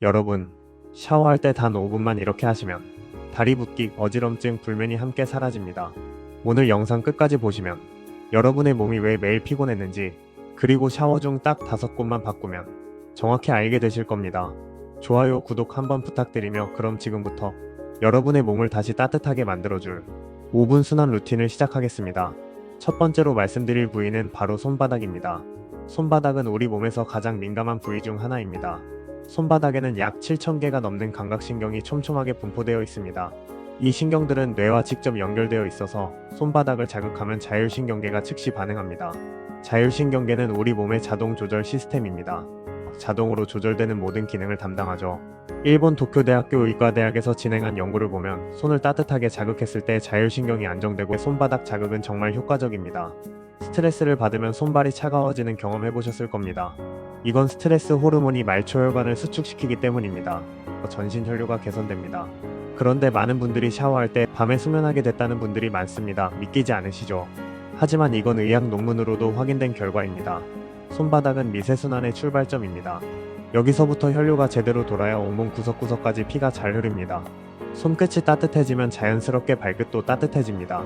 여러분, 샤워할 때 단 5분만 이렇게 하시면 다리 붓기, 어지럼증, 불면이 함께 사라집니다. 오늘 영상 끝까지 보시면 여러분의 몸이 왜 매일 피곤했는지, 그리고 샤워 중 딱 5곳만 바꾸면 정확히 알게 되실 겁니다. 좋아요, 구독 한번 부탁드리며 그럼 지금부터 여러분의 몸을 다시 따뜻하게 만들어줄 5분 순환 루틴을 시작하겠습니다. 첫 번째로 말씀드릴 부위는 바로 손바닥입니다. 손바닥은 우리 몸에서 가장 민감한 부위 중 하나입니다. 손바닥에는 약 7,000개가 넘는 감각신경이 촘촘하게 분포되어 있습니다. 이 신경들은 뇌와 직접 연결되어 있어서 손바닥을 자극하면 자율신경계가 즉시 반응합니다. 자율신경계는 우리 몸의 자동 조절 시스템입니다. 자동으로 조절되는 모든 기능을 담당하죠. 일본 도쿄대학교 의과대학에서 진행한 연구를 보면 손을 따뜻하게 자극했을 때 자율신경이 안정되고 손바닥 자극은 정말 효과적입니다. 스트레스를 받으면 손발이 차가워지는 경험 해보셨을 겁니다. 이건 스트레스 호르몬이 말초혈관을 수축시키기 때문입니다. 전신 혈류가 개선됩니다. 그런데 많은 분들이 샤워할 때 밤에 수면하게 됐다는 분들이 많습니다. 믿기지 않으시죠? 하지만 이건 의학 논문으로도 확인된 결과입니다. 손바닥은 미세순환의 출발점입니다. 여기서부터 혈류가 제대로 돌아야 온몸 구석구석까지 피가 잘 흐릅니다. 손끝이 따뜻해지면 자연스럽게 발끝도 따뜻해집니다.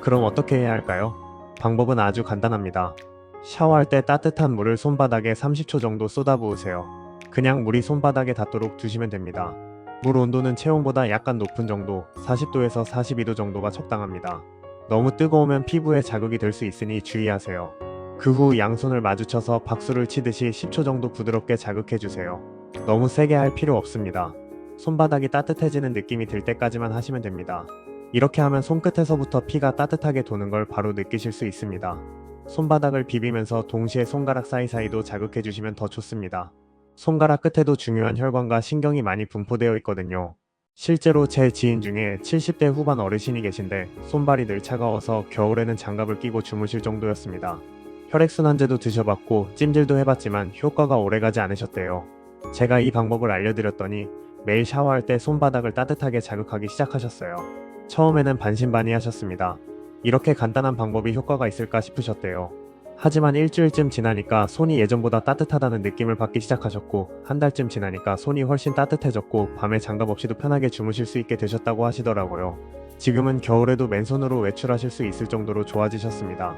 그럼 어떻게 해야 할까요? 방법은 아주 간단합니다. 샤워할 때 따뜻한 물을 손바닥에 30초 정도 쏟아부으세요. 그냥 물이 손바닥에 닿도록 두시면 됩니다. 물 온도는 체온보다 약간 높은 정도, 40도에서 42도 정도가 적당합니다. 너무 뜨거우면 피부에 자극이 될 수 있으니 주의하세요. 그 후 양손을 마주쳐서 박수를 치듯이 10초 정도 부드럽게 자극해주세요. 너무 세게 할 필요 없습니다. 손바닥이 따뜻해지는 느낌이 들 때까지만 하시면 됩니다. 이렇게 하면 손끝에서부터 피가 따뜻하게 도는 걸 바로 느끼실 수 있습니다. 손바닥을 비비면서 동시에 손가락 사이사이도 자극해주시면 더 좋습니다. 손가락 끝에도 중요한 혈관과 신경이 많이 분포되어 있거든요. 실제로 제 지인 중에 70대 후반 어르신이 계신데 손발이 늘 차가워서 겨울에는 장갑을 끼고 주무실 정도였습니다. 혈액순환제도 드셔봤고 찜질도 해봤지만 효과가 오래가지 않으셨대요. 제가 이 방법을 알려드렸더니 매일 샤워할 때 손바닥을 따뜻하게 자극하기 시작하셨어요. 처음에는 반신반의하셨습니다. 이렇게 간단한 방법이 효과가 있을까 싶으셨대요. 하지만 일주일쯤 지나니까 손이 예전보다 따뜻하다는 느낌을 받기 시작하셨고, 한 달쯤 지나니까 손이 훨씬 따뜻해졌고 밤에 장갑 없이도 편하게 주무실 수 있게 되셨다고 하시더라고요. 지금은 겨울에도 맨손으로 외출하실 수 있을 정도로 좋아지셨습니다.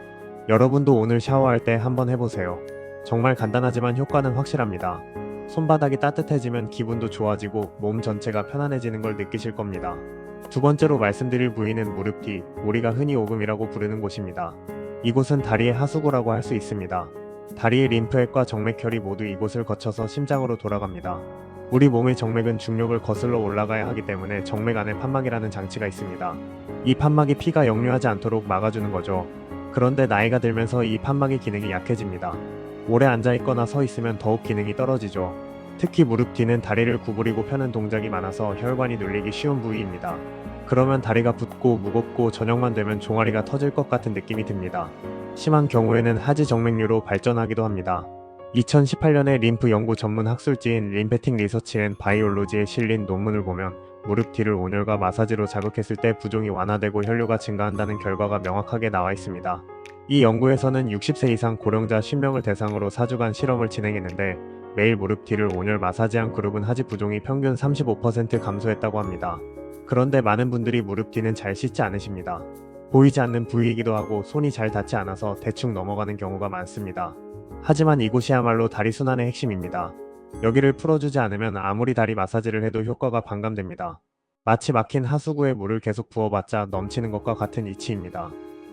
여러분도 오늘 샤워할 때 한번 해보세요. 정말 간단하지만 효과는 확실합니다. 손바닥이 따뜻해지면 기분도 좋아지고 몸 전체가 편안해지는 걸 느끼실 겁니다. 두 번째로 말씀드릴 부위는 무릎 뒤, 우리가 흔히 오금이라고 부르는 곳입니다. 이곳은 다리의 하수구라고 할 수 있습니다. 다리의 림프액과 정맥혈이 모두 이곳을 거쳐서 심장으로 돌아갑니다. 우리 몸의 정맥은 중력을 거슬러 올라가야 하기 때문에 정맥 안에 판막이라는 장치가 있습니다. 이 판막이 피가 역류하지 않도록 막아주는 거죠. 그런데 나이가 들면서 이 판막의 기능이 약해집니다. 오래 앉아있거나 서있으면 더욱 기능이 떨어지죠. 특히 무릎 뒤는 다리를 구부리고 펴는 동작이 많아서 혈관이 눌리기 쉬운 부위입니다. 그러면 다리가 붓고 무겁고 저녁만 되면 종아리가 터질 것 같은 느낌이 듭니다. 심한 경우에는 하지정맥류로 발전하기도 합니다. 2018년에 림프 연구 전문 학술지인 림페틱 리서치 앤 바이올로지에 실린 논문을 보면 무릎 뒤를 온열과 마사지로 자극했을 때 부종이 완화되고 혈류가 증가한다는 결과가 명확하게 나와 있습니다. 이 연구에서는 60세 이상 고령자 10명을 대상으로 4주간 실험을 진행했는데 매일 무릎 뒤를 온열 마사지한 그룹은 하지 부종이 평균 35% 감소했다고 합니다. 그런데 많은 분들이 무릎 뒤는 잘 씻지 않으십니다. 보이지 않는 부위이기도 하고 손이 잘 닿지 않아서 대충 넘어가는 경우가 많습니다. 하지만 이곳이야말로 다리 순환의 핵심입니다. 여기를 풀어주지 않으면 아무리 다리 마사지를 해도 효과가 반감됩니다. 마치 막힌 하수구에 물을 계속 부어봤자 넘치는 것과 같은 이치입니다.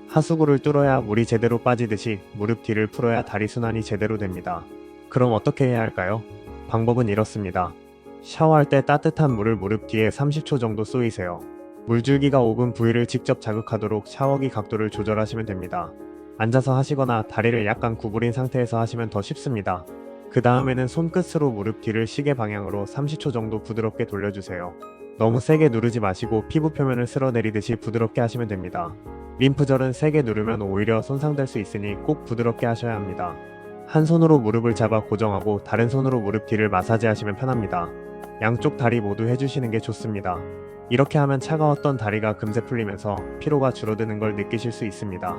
하수구를 뚫어야 물이 제대로 빠지듯이 무릎 뒤를 풀어야 다리 순환이 제대로 됩니다. 그럼 어떻게 해야 할까요? 방법은 이렇습니다. 샤워할 때 따뜻한 물을 무릎 뒤에 30초 정도 쏘이세요. 물줄기가 오금 부위를 직접 자극하도록 샤워기 각도를 조절하시면 됩니다. 앉아서 하시거나 다리를 약간 구부린 상태에서 하시면 더 쉽습니다. 그 다음에는 손끝으로 무릎 뒤를 시계 방향으로 30초 정도 부드럽게 돌려주세요. 너무 세게 누르지 마시고 피부 표면을 쓸어내리듯이 부드럽게 하시면 됩니다. 림프절은 세게 누르면 오히려 손상될 수 있으니 꼭 부드럽게 하셔야 합니다. 한 손으로 무릎을 잡아 고정하고 다른 손으로 무릎 뒤를 마사지하시면 편합니다. 양쪽 다리 모두 해주시는 게 좋습니다. 이렇게 하면 차가웠던 다리가 금세 풀리면서 피로가 줄어드는 걸 느끼실 수 있습니다.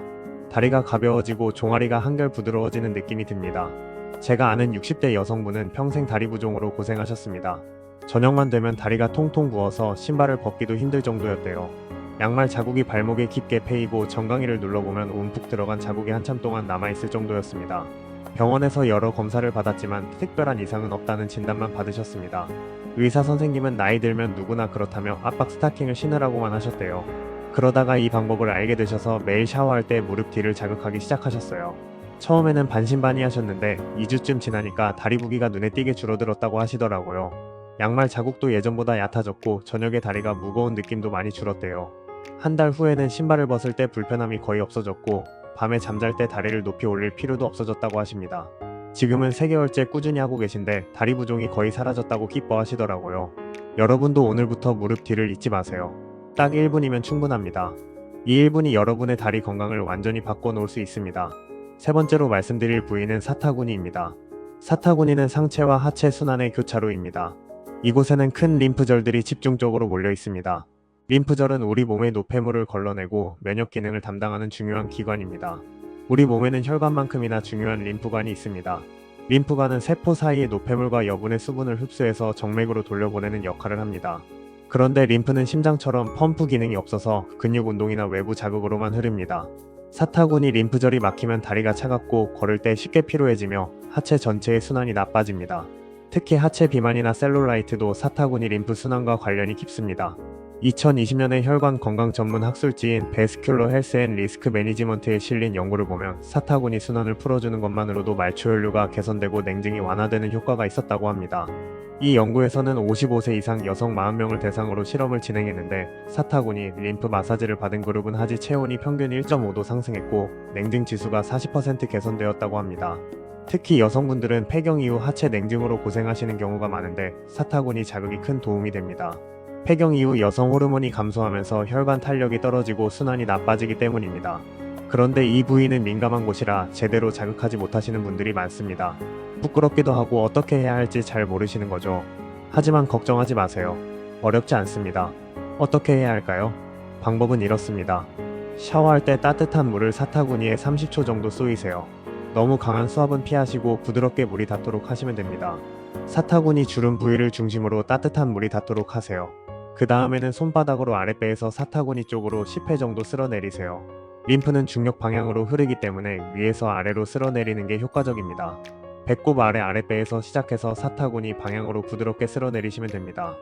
다리가 가벼워지고 종아리가 한결 부드러워지는 느낌이 듭니다. 제가 아는 60대 여성분은 평생 다리 부종으로 고생하셨습니다. 저녁만 되면 다리가 통통 부어서 신발을 벗기도 힘들 정도였대요. 양말 자국이 발목에 깊게 패이고 정강이를 눌러보면 움푹 들어간 자국이 한참 동안 남아있을 정도였습니다. 병원에서 여러 검사를 받았지만 특별한 이상은 없다는 진단만 받으셨습니다. 의사 선생님은 나이 들면 누구나 그렇다며 압박 스타킹을 신으라고만 하셨대요. 그러다가 이 방법을 알게 되셔서 매일 샤워할 때 무릎 뒤를 자극하기 시작하셨어요. 처음에는 반신반의하셨는데 2주쯤 지나니까 다리 부기가 눈에 띄게 줄어들었다고 하시더라고요. 양말 자국도 예전보다 얕아졌고 저녁에 다리가 무거운 느낌도 많이 줄었대요. 한 달 후에는 신발을 벗을 때 불편함이 거의 없어졌고 밤에 잠잘 때 다리를 높이 올릴 필요도 없어졌다고 하십니다. 지금은 3개월째 꾸준히 하고 계신데 다리 부종이 거의 사라졌다고 기뻐하시더라고요. 여러분도 오늘부터 무릎 뒤를 잊지 마세요. 딱 1분이면 충분합니다. 이 1분이 여러분의 다리 건강을 완전히 바꿔놓을 수 있습니다. 세 번째로 말씀드릴 부위는 사타구니입니다. 사타구니는 상체와 하체 순환의 교차로입니다. 이곳에는 큰 림프절들이 집중적으로 몰려 있습니다. 림프절은 우리 몸의 노폐물을 걸러내고 면역 기능을 담당하는 중요한 기관입니다. 우리 몸에는 혈관만큼이나 중요한 림프관이 있습니다. 림프관은 세포 사이의 노폐물과 여분의 수분을 흡수해서 정맥으로 돌려보내는 역할을 합니다. 그런데 림프는 심장처럼 펌프 기능이 없어서 근육 운동이나 외부 자극으로만 흐릅니다. 사타구니 림프절이 막히면 다리가 차갑고 걸을 때 쉽게 피로해지며 하체 전체의 순환이 나빠집니다. 특히 하체 비만이나 셀룰라이트도 사타구니 림프 순환과 관련이 깊습니다. 2020년에 혈관 건강 전문 학술지인 베스큘러 헬스 앤 리스크 매니지먼트에 실린 연구를 보면 사타구니 순환을 풀어주는 것만으로도 말초 혈류가 개선되고 냉증이 완화되는 효과가 있었다고 합니다. 이 연구에서는 55세 이상 여성 40명을 대상으로 실험을 진행했는데 사타구니, 림프 마사지를 받은 그룹은 하지 체온이 평균 1.5도 상승했고 냉증 지수가 40% 개선되었다고 합니다. 특히 여성분들은 폐경 이후 하체 냉증으로 고생하시는 경우가 많은데 사타구니 자극이 큰 도움이 됩니다. 폐경 이후 여성 호르몬이 감소하면서 혈관 탄력이 떨어지고 순환이 나빠지기 때문입니다. 그런데 이 부위는 민감한 곳이라 제대로 자극하지 못하시는 분들이 많습니다. 부끄럽기도 하고 어떻게 해야 할지 잘 모르시는 거죠. 하지만 걱정하지 마세요. 어렵지 않습니다. 어떻게 해야 할까요? 방법은 이렇습니다. 샤워할 때 따뜻한 물을 사타구니에 30초 정도 쏘이세요. 너무 강한 수압은 피하시고 부드럽게 물이 닿도록 하시면 됩니다. 사타구니 주름 부위를 중심으로 따뜻한 물이 닿도록 하세요. 그 다음에는 손바닥으로 아랫배에서 사타구니 쪽으로 10회 정도 쓸어내리세요. 림프는 중력 방향으로 흐르기 때문에 위에서 아래로 쓸어내리는 게 효과적입니다. 배꼽 아래 아랫배에서 시작해서 사타구니 방향으로 부드럽게 쓸어내리시면 됩니다.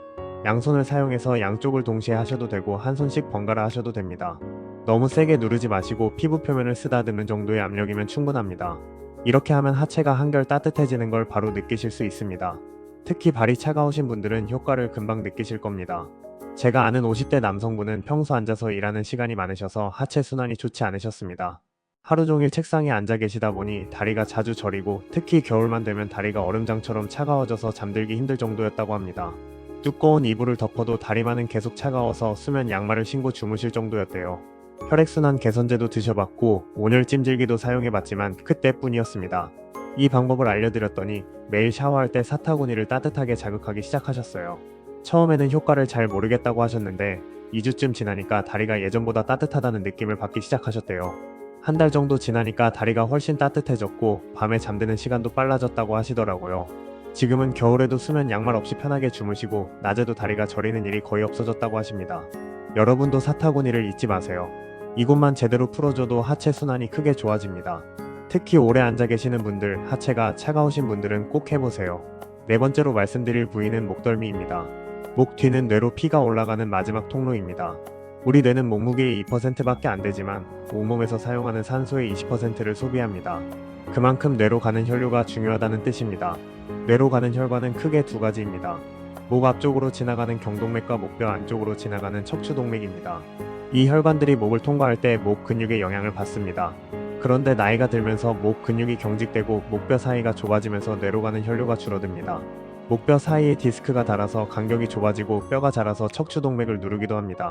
양손을 사용해서 양쪽을 동시에 하셔도 되고 한 손씩 번갈아 하셔도 됩니다. 너무 세게 누르지 마시고 피부 표면을 쓰다듬는 정도의 압력이면 충분합니다. 이렇게 하면 하체가 한결 따뜻해지는 걸 바로 느끼실 수 있습니다. 특히 발이 차가우신 분들은 효과를 금방 느끼실 겁니다. 제가 아는 50대 남성분은 평소 앉아서 일하는 시간이 많으셔서 하체 순환이 좋지 않으셨습니다. 하루 종일 책상에 앉아 계시다 보니 다리가 자주 저리고 특히 겨울만 되면 다리가 얼음장처럼 차가워져서 잠들기 힘들 정도였다고 합니다. 두꺼운 이불을 덮어도 다리만은 계속 차가워서 수면 양말을 신고 주무실 정도였대요. 혈액순환 개선제도 드셔봤고 온열 찜질기도 사용해봤지만 그때뿐이었습니다. 이 방법을 알려드렸더니 매일 샤워할 때 사타구니를 따뜻하게 자극하기 시작하셨어요. 처음에는 효과를 잘 모르겠다고 하셨는데 2주쯤 지나니까 다리가 예전보다 따뜻하다는 느낌을 받기 시작하셨대요. 한 달 정도 지나니까 다리가 훨씬 따뜻해졌고 밤에 잠드는 시간도 빨라졌다고 하시더라고요. 지금은 겨울에도 수면 양말 없이 편하게 주무시고 낮에도 다리가 저리는 일이 거의 없어졌다고 하십니다. 여러분도 사타구니를 잊지 마세요. 이곳만 제대로 풀어줘도 하체 순환이 크게 좋아집니다. 특히 오래 앉아 계시는 분들, 하체가 차가우신 분들은 꼭 해보세요. 네 번째로 말씀드릴 부위는 목덜미입니다. 목 뒤는 뇌로 피가 올라가는 마지막 통로입니다. 우리 뇌는 몸무게의 2%밖에 안 되지만 온몸에서 사용하는 산소의 20%를 소비합니다. 그만큼 뇌로 가는 혈류가 중요하다는 뜻입니다. 뇌로 가는 혈관은 크게 두 가지입니다. 목 앞쪽으로 지나가는 경동맥과 목뼈 안쪽으로 지나가는 척추동맥입니다. 이 혈관들이 목을 통과할 때 목 근육에 영향을 받습니다. 그런데 나이가 들면서 목 근육이 경직되고 목뼈 사이가 좁아지면서 뇌로 가는 혈류가 줄어듭니다. 목뼈 사이에 디스크가 닳아서 간격이 좁아지고 뼈가 자라서 척추동맥을 누르기도 합니다.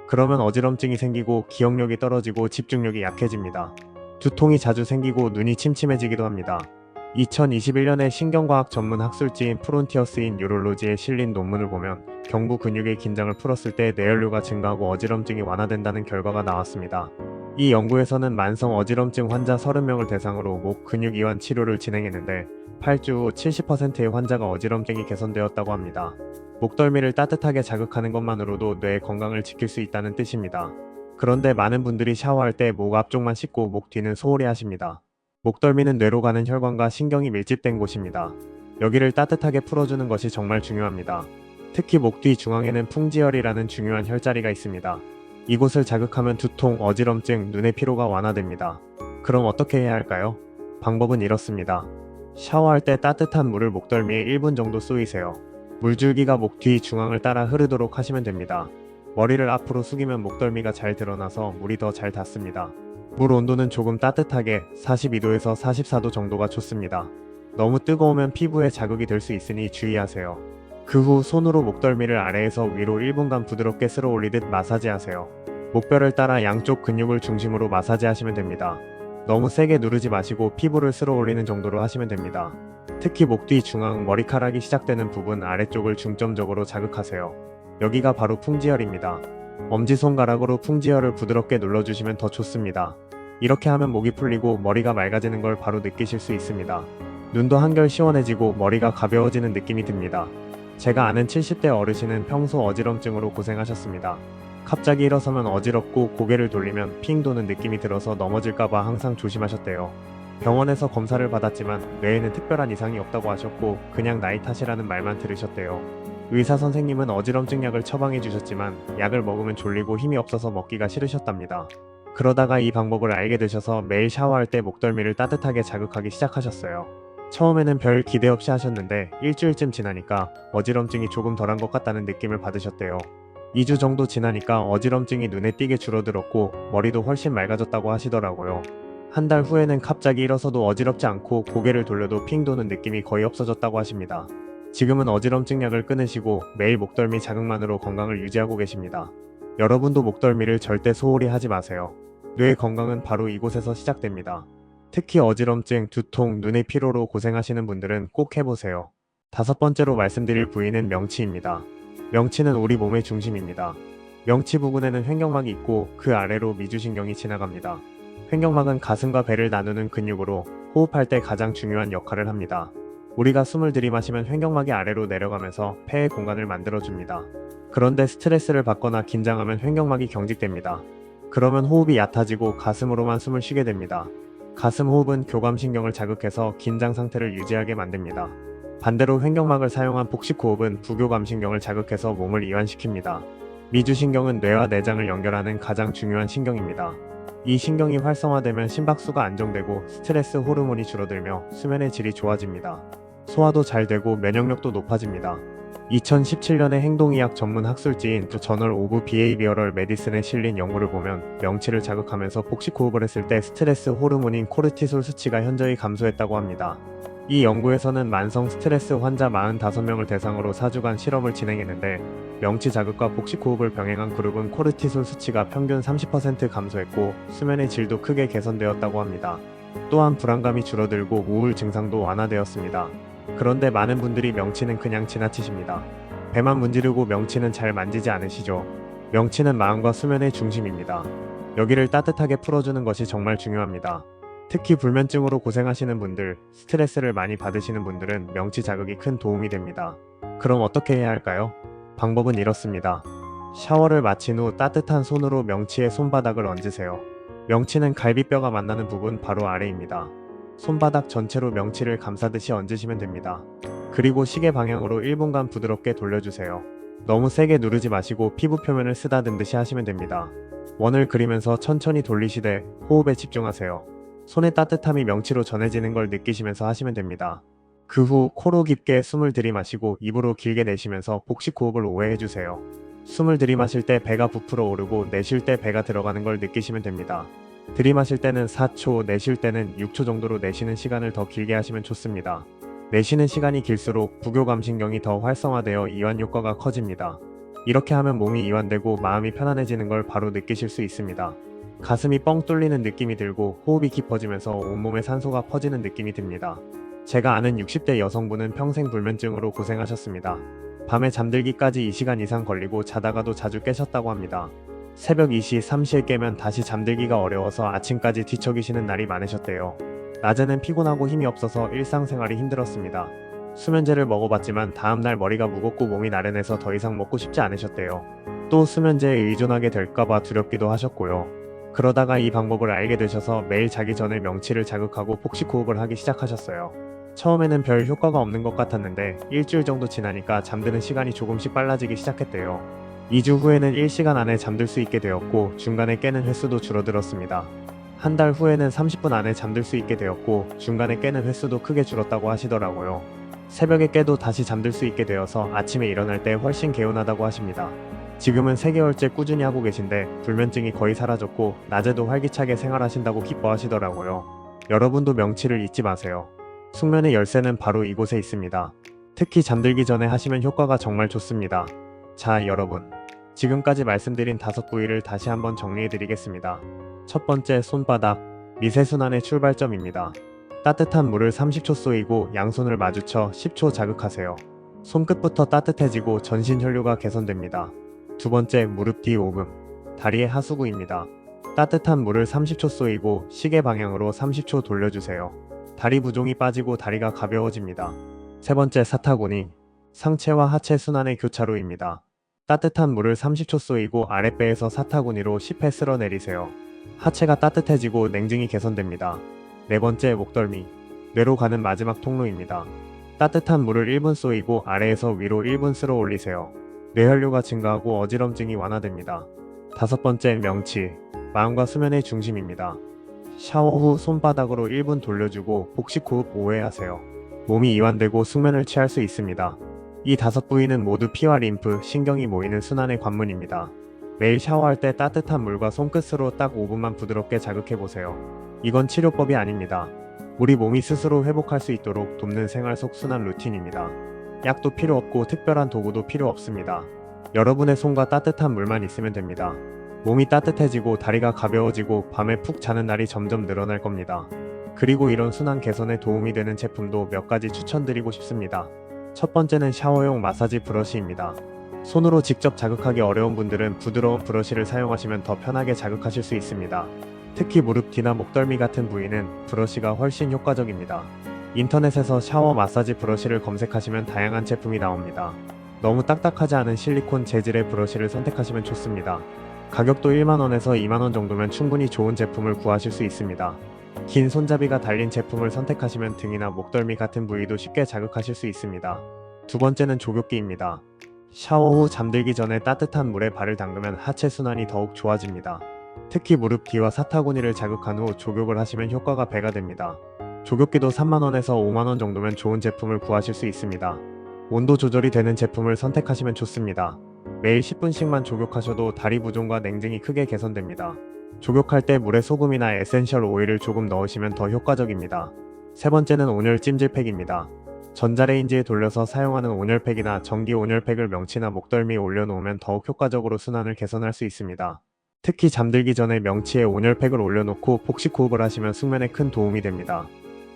그러면 어지럼증이 생기고 기억력이 떨어지고 집중력이 약해집니다. 두통이 자주 생기고 눈이 침침해지기도 합니다. 2021년에 신경과학 전문 학술지인 프론티어스 인 뉴롤로지에 실린 논문을 보면 경부 근육의 긴장을 풀었을 때 뇌혈류가 증가하고 어지럼증이 완화된다는 결과가 나왔습니다. 이 연구에서는 만성 어지럼증 환자 30명을 대상으로 목 근육 이완 치료를 진행했는데 8주 후 70%의 환자가 어지럼증이 개선되었다고 합니다. 목덜미를 따뜻하게 자극하는 것만으로도 뇌 건강을 지킬 수 있다는 뜻입니다. 그런데 많은 분들이 샤워할 때 목 앞쪽만 씻고 목 뒤는 소홀히 하십니다. 목덜미는 뇌로 가는 혈관과 신경이 밀집된 곳입니다. 여기를 따뜻하게 풀어주는 것이 정말 중요합니다. 특히 목 뒤 중앙에는 풍지혈이라는 중요한 혈자리가 있습니다. 이곳을 자극하면 두통, 어지럼증, 눈의 피로가 완화됩니다. 그럼 어떻게 해야 할까요? 방법은 이렇습니다. 샤워할 때 따뜻한 물을 목덜미에 1분 정도 쏘이세요. 물줄기가 목 뒤 중앙을 따라 흐르도록 하시면 됩니다. 머리를 앞으로 숙이면 목덜미가 잘 드러나서 물이 더 잘 닿습니다. 물 온도는 조금 따뜻하게 42도에서 44도 정도가 좋습니다. 너무 뜨거우면 피부에 자극이 될 수 있으니 주의하세요. 그 후 손으로 목덜미를 아래에서 위로 1분간 부드럽게 쓸어 올리듯 마사지하세요. 목뼈를 따라 양쪽 근육을 중심으로 마사지하시면 됩니다. 너무 세게 누르지 마시고 피부를 쓸어 올리는 정도로 하시면 됩니다. 특히 목 뒤 중앙 머리카락이 시작되는 부분 아래쪽을 중점적으로 자극하세요. 여기가 바로 풍지혈입니다. 엄지손가락으로 풍지혈을 부드럽게 눌러주시면 더 좋습니다. 이렇게 하면 목이 풀리고 머리가 맑아지는 걸 바로 느끼실 수 있습니다. 눈도 한결 시원해지고 머리가 가벼워지는 느낌이 듭니다. 제가 아는 70대 어르신은 평소 어지럼증으로 고생하셨습니다. 갑자기 일어서면 어지럽고 고개를 돌리면 핑 도는 느낌이 들어서 넘어질까봐 항상 조심하셨대요. 병원에서 검사를 받았지만 뇌에는 특별한 이상이 없다고 하셨고 그냥 나이 탓이라는 말만 들으셨대요. 의사 선생님은 어지럼증 약을 처방해 주셨지만 약을 먹으면 졸리고 힘이 없어서 먹기가 싫으셨답니다. 그러다가 이 방법을 알게 되셔서 매일 샤워할 때 목덜미를 따뜻하게 자극하기 시작하셨어요. 처음에는 별 기대 없이 하셨는데 일주일쯤 지나니까 어지럼증이 조금 덜한 것 같다는 느낌을 받으셨대요. 2주 정도 지나니까 어지럼증이 눈에 띄게 줄어들었고 머리도 훨씬 맑아졌다고 하시더라고요. 한 달 후에는 갑자기 일어서도 어지럽지 않고 고개를 돌려도 핑 도는 느낌이 거의 없어졌다고 하십니다. 지금은 어지럼증 약을 끊으시고 매일 목덜미 자극만으로 건강을 유지하고 계십니다. 여러분도 목덜미를 절대 소홀히 하지 마세요. 뇌 건강은 바로 이곳에서 시작됩니다. 특히 어지럼증, 두통, 눈의 피로로 고생하시는 분들은 꼭 해보세요. 5번째로 말씀드릴 부위는 명치입니다. 명치는 우리 몸의 중심입니다. 명치 부근에는 횡격막이 있고 그 아래로 미주신경이 지나갑니다. 횡격막은 가슴과 배를 나누는 근육으로 호흡할 때 가장 중요한 역할을 합니다. 우리가 숨을 들이마시면 횡격막이 아래로 내려가면서 폐의 공간을 만들어줍니다. 그런데 스트레스를 받거나 긴장하면 횡격막이 경직됩니다. 그러면 호흡이 얕아지고 가슴으로만 숨을 쉬게 됩니다. 가슴 호흡은 교감신경을 자극해서 긴장 상태를 유지하게 만듭니다. 반대로 횡격막을 사용한 복식 호흡은 부교감신경을 자극해서 몸을 이완시킵니다. 미주신경은 뇌와 내장을 연결하는 가장 중요한 신경입니다. 이 신경이 활성화되면 심박수가 안정되고 스트레스 호르몬이 줄어들며 수면의 질이 좋아집니다. 소화도 잘 되고 면역력도 높아집니다. 2017년에 행동의학 전문 학술지인 저널 오브 비헤이비어럴 메디슨에 실린 연구를 보면 명치를 자극하면서 복식 호흡을 했을 때 스트레스 호르몬인 코르티솔 수치가 현저히 감소했다고 합니다. 이 연구에서는 만성 스트레스 환자 45명을 대상으로 4주간 실험을 진행했는데 명치 자극과 복식 호흡을 병행한 그룹은 코르티솔 수치가 평균 30% 감소했고 수면의 질도 크게 개선되었다고 합니다. 또한 불안감이 줄어들고 우울 증상도 완화되었습니다. 그런데 많은 분들이 명치는 그냥 지나치십니다. 배만 문지르고 명치는 잘 만지지 않으시죠? 명치는 마음과 수면의 중심입니다. 여기를 따뜻하게 풀어주는 것이 정말 중요합니다. 특히 불면증으로 고생하시는 분들, 스트레스를 많이 받으시는 분들은 명치 자극이 큰 도움이 됩니다. 그럼 어떻게 해야 할까요? 방법은 이렇습니다. 샤워를 마친 후 따뜻한 손으로 명치에 손바닥을 얹으세요. 명치는 갈비뼈가 만나는 부분 바로 아래입니다. 손바닥 전체로 명치를 감싸듯이 얹으시면 됩니다. 그리고 시계 방향으로 1분간 부드럽게 돌려주세요. 너무 세게 누르지 마시고 피부 표면을 쓰다듬듯이 하시면 됩니다. 원을 그리면서 천천히 돌리시되 호흡에 집중하세요. 손의 따뜻함이 명치로 전해지는 걸 느끼시면서 하시면 됩니다. 그 후 코로 깊게 숨을 들이마시고 입으로 길게 내쉬면서 복식 호흡을 5회 해주세요. 숨을 들이마실 때 배가 부풀어 오르고 내쉴 때 배가 들어가는 걸 느끼시면 됩니다. 들이마실 때는 4초, 내쉴 때는 6초 정도로 내쉬는 시간을 더 길게 하시면 좋습니다. 내쉬는 시간이 길수록 부교감신경이 더 활성화되어 이완 효과가 커집니다. 이렇게 하면 몸이 이완되고 마음이 편안해지는 걸 바로 느끼실 수 있습니다. 가슴이 뻥 뚫리는 느낌이 들고 호흡이 깊어지면서 온몸에 산소가 퍼지는 느낌이 듭니다. 제가 아는 60대 여성분은 평생 불면증으로 고생하셨습니다. 밤에 잠들기까지 2시간 이상 걸리고 자다가도 자주 깨셨다고 합니다. 새벽 2시, 3시에 깨면 다시 잠들기가 어려워서 아침까지 뒤척이시는 날이 많으셨대요. 낮에는 피곤하고 힘이 없어서 일상생활이 힘들었습니다. 수면제를 먹어봤지만 다음날 머리가 무겁고 몸이 나른해서 더 이상 먹고 싶지 않으셨대요. 또 수면제에 의존하게 될까봐 두렵기도 하셨고요. 그러다가 이 방법을 알게 되셔서 매일 자기 전에 명치를 자극하고 복식호흡을 하기 시작하셨어요. 처음에는 별 효과가 없는 것 같았는데 일주일 정도 지나니까 잠드는 시간이 조금씩 빨라지기 시작했대요. 2주 후에는 1시간 안에 잠들 수 있게 되었고 중간에 깨는 횟수도 줄어들었습니다. 한 달 후에는 30분 안에 잠들 수 있게 되었고 중간에 깨는 횟수도 크게 줄었다고 하시더라고요. 새벽에 깨도 다시 잠들 수 있게 되어서 아침에 일어날 때 훨씬 개운하다고 하십니다. 지금은 3개월째 꾸준히 하고 계신데 불면증이 거의 사라졌고 낮에도 활기차게 생활하신다고 기뻐하시더라고요. 여러분도 명치를 잊지 마세요. 숙면의 열쇠는 바로 이곳에 있습니다. 특히 잠들기 전에 하시면 효과가 정말 좋습니다. 자, 여러분. 지금까지 말씀드린 5부위를 다시 한번 정리해드리겠습니다. 첫 번째, 손바닥. 미세순환의 출발점입니다. 따뜻한 물을 30초 쏘이고 양손을 마주쳐 10초 자극하세요. 손끝부터 따뜻해지고 전신 혈류가 개선됩니다. 두 번째, 무릎 뒤 오금. 다리의 하수구입니다. 따뜻한 물을 30초 쏘이고 시계 방향으로 30초 돌려주세요. 다리 부종이 빠지고 다리가 가벼워집니다. 세 번째, 사타구니. 상체와 하체 순환의 교차로입니다. 따뜻한 물을 30초 쏘이고 아랫배에서 사타구니로 10회 쓸어내리세요. 하체가 따뜻해지고 냉증이 개선됩니다. 네 번째, 목덜미. 뇌로 가는 마지막 통로입니다. 따뜻한 물을 1분 쏘이고 아래에서 위로 1분 쓸어 올리세요. 뇌혈류가 증가하고 어지럼증이 완화됩니다. 다섯 번째, 명치. 마음과 수면의 중심입니다. 샤워 후 손바닥으로 1분 돌려주고 복식호흡 5회 하세요. 몸이 이완되고 숙면을 취할 수 있습니다. 이 5부위는 모두 피와 림프, 신경이 모이는 순환의 관문입니다. 매일 샤워할 때 따뜻한 물과 손끝으로 딱 5분만 부드럽게 자극해보세요. 이건 치료법이 아닙니다. 우리 몸이 스스로 회복할 수 있도록 돕는 생활 속 순환 루틴입니다. 약도 필요 없고 특별한 도구도 필요 없습니다. 여러분의 손과 따뜻한 물만 있으면 됩니다. 몸이 따뜻해지고 다리가 가벼워지고 밤에 푹 자는 날이 점점 늘어날 겁니다. 그리고 이런 순환 개선에 도움이 되는 제품도 몇 가지 추천드리고 싶습니다. 첫 번째는 샤워용 마사지 브러쉬입니다. 손으로 직접 자극하기 어려운 분들은 부드러운 브러쉬를 사용하시면 더 편하게 자극하실 수 있습니다. 특히 무릎 뒤나 목덜미 같은 부위는 브러쉬가 훨씬 효과적입니다. 인터넷에서 샤워 마사지 브러쉬를 검색하시면 다양한 제품이 나옵니다. 너무 딱딱하지 않은 실리콘 재질의 브러쉬를 선택하시면 좋습니다. 가격도 1만원에서 2만원 정도면 충분히 좋은 제품을 구하실 수 있습니다. 긴 손잡이가 달린 제품을 선택하시면 등이나 목덜미 같은 부위도 쉽게 자극하실 수 있습니다. 두 번째는 조격기입니다. 샤워 후 잠들기 전에 따뜻한 물에 발을 담그면 하체 순환이 더욱 좋아집니다. 특히 무릎 뒤와 사타구니를 자극한 후 조격을 하시면 효과가 배가 됩니다. 조격기도 3만원에서 5만원 정도면 좋은 제품을 구하실 수 있습니다. 온도 조절이 되는 제품을 선택하시면 좋습니다. 매일 10분씩만 조격하셔도 다리 부종과 냉증이 크게 개선됩니다. 조격할 때 물에 소금이나 에센셜 오일을 조금 넣으시면 더 효과적입니다. 세 번째는 온열 찜질팩입니다. 전자레인지에 돌려서 사용하는 온열팩이나 전기 온열팩을 명치나 목덜미에 올려놓으면 더욱 효과적으로 순환을 개선할 수 있습니다. 특히 잠들기 전에 명치에 온열팩을 올려놓고 복식호흡을 하시면 숙면에 큰 도움이 됩니다.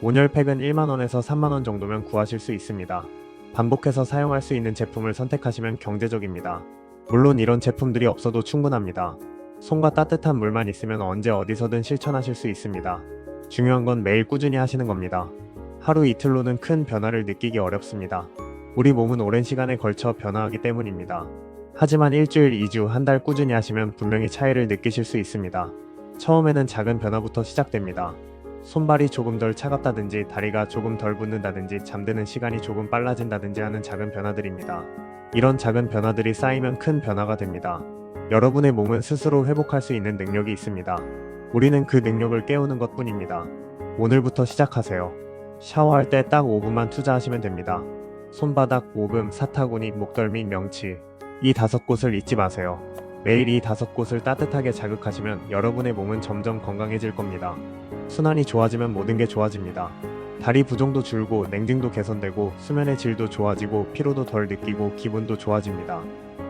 온열팩은 1만원에서 3만원 정도면 구하실 수 있습니다. 반복해서 사용할 수 있는 제품을 선택하시면 경제적입니다. 물론 이런 제품들이 없어도 충분합니다. 손과 따뜻한 물만 있으면 언제 어디서든 실천하실 수 있습니다. 중요한 건 매일 꾸준히 하시는 겁니다. 하루 이틀로는 큰 변화를 느끼기 어렵습니다. 우리 몸은 오랜 시간에 걸쳐 변화하기 때문입니다. 하지만 일주일, 2주, 한 달 꾸준히 하시면 분명히 차이를 느끼실 수 있습니다. 처음에는 작은 변화부터 시작됩니다. 손발이 조금 덜 차갑다든지 다리가 조금 덜 붓는다든지 잠드는 시간이 조금 빨라진다든지 하는 작은 변화들입니다. 이런 작은 변화들이 쌓이면 큰 변화가 됩니다. 여러분의 몸은 스스로 회복할 수 있는 능력이 있습니다. 우리는 그 능력을 깨우는 것 뿐입니다. 오늘부터 시작하세요. 샤워할 때 딱 5분만 투자하시면 됩니다. 손바닥, 오금, 사타구니, 목덜미, 명치. 이 5곳을 잊지 마세요. 매일 이 5곳을 따뜻하게 자극하시면 여러분의 몸은 점점 건강해질 겁니다. 순환이 좋아지면 모든 게 좋아집니다. 다리 부종도 줄고 냉증도 개선되고 수면의 질도 좋아지고 피로도 덜 느끼고 기분도 좋아집니다.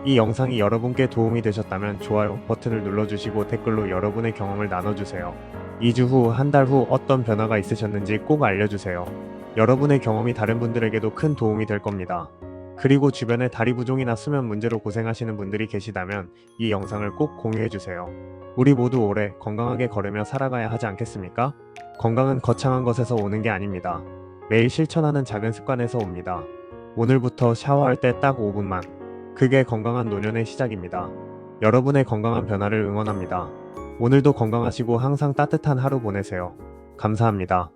이 영상이 여러분께 도움이 되셨다면 좋아요 버튼을 눌러주시고 댓글로 여러분의 경험을 나눠주세요. 2주 후, 한 달 후 어떤 변화가 있으셨는지 꼭 알려주세요. 여러분의 경험이 다른 분들에게도 큰 도움이 될 겁니다. 그리고 주변에 다리 부종이나 수면 문제로 고생하시는 분들이 계시다면 이 영상을 꼭 공유해주세요. 우리 모두 오래 건강하게 걸으며 살아가야 하지 않겠습니까? 건강은 거창한 것에서 오는 게 아닙니다. 매일 실천하는 작은 습관에서 옵니다. 오늘부터 샤워할 때 딱 5분만. 그게 건강한 노년의 시작입니다. 여러분의 건강한 변화를 응원합니다. 오늘도 건강하시고 항상 따뜻한 하루 보내세요. 감사합니다.